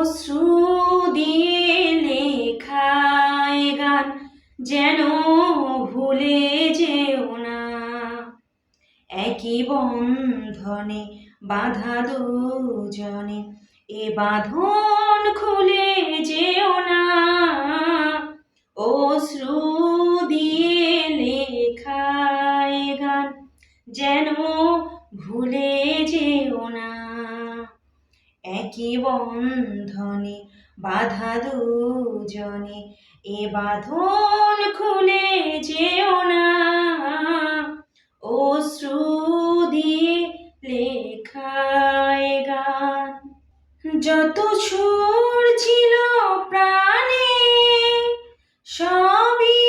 অশ্রু দিয়ে লেখায় গান যেন ভুলে যেও না। একই বন্ধনে বাঁধা দুজনে, এ বাঁধন খুলে যেও না। অশ্রু দিয়ে লেখায় গান যেন ভুলে যেও না। একই বন্ধনে বাঁধা দুজনে, এ বাঁধন খুলে যেও না। অশ্রু দিয়ে লেখায় গান। যত সুর ছিল প্রাণে সবই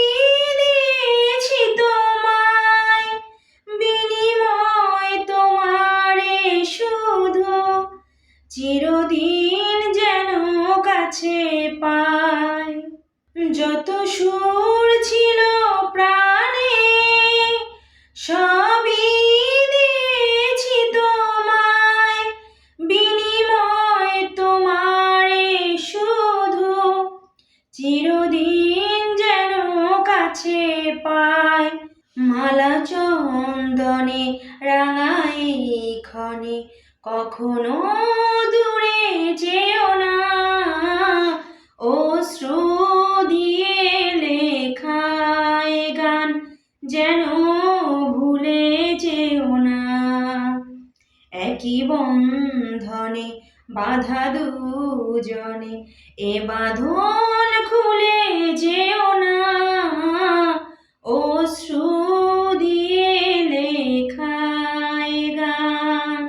দিয়েছি তোমায়, বিনিময় তোমারে শুধু চিরদিন যেন কাছে পাই। যত সুর ছিল প্রাণে সবই দিয়েছি তোমায়, বিনিময় তোমারে শুধু চিরদিন যেন কাছে পাই। মালা চন্দনে রাঙাই ক্ষণে কখনো দূরে যেও না। অশ্রু দিয়ে লেখায় গান যেন ভুলে যেও না। একই বন্ধনে বাঁধা দুজনে, এ বাঁধন খুলে যেও না। অশ্রু দিয়ে লেখায় গান।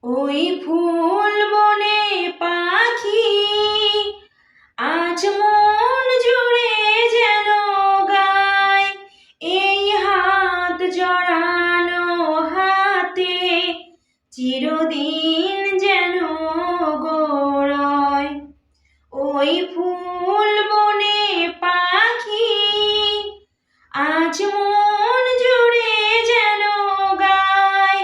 ওই ফুল বনে পাখি আজ মন জুড়ে যেন গায়, এই হাত জড়ানো হাতে চিরদিন যেন গড়ায়। ওই ফুল বনে পাখি আজ মন জুড়ে যেন গায়,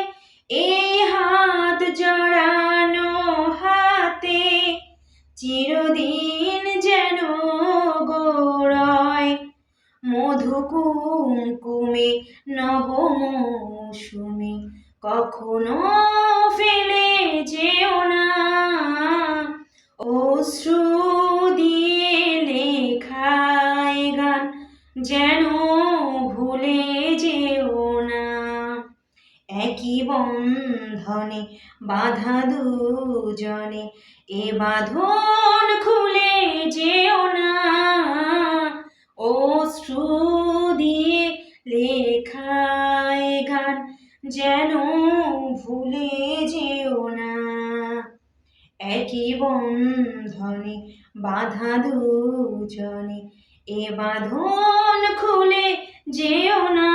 এই হাত জড়ানো হাতে চিরদিন যেন গড়ায়। মধু কুমকুমে নব মৌসুমে কখনো ফেলে যেও না। অশ্রু দিয়ে লেখায় গান যেন ভুলে যেও না। একই বন্ধনে বাঁধা দুজনে, এ বাঁধন খুলে যেও না। অশ্রু দিয়ে লেখায় গান যেন ভুলে যেও না। একই বন্ধনে বাঁধা দুজনে, এ বাঁধন খুলে যেও না।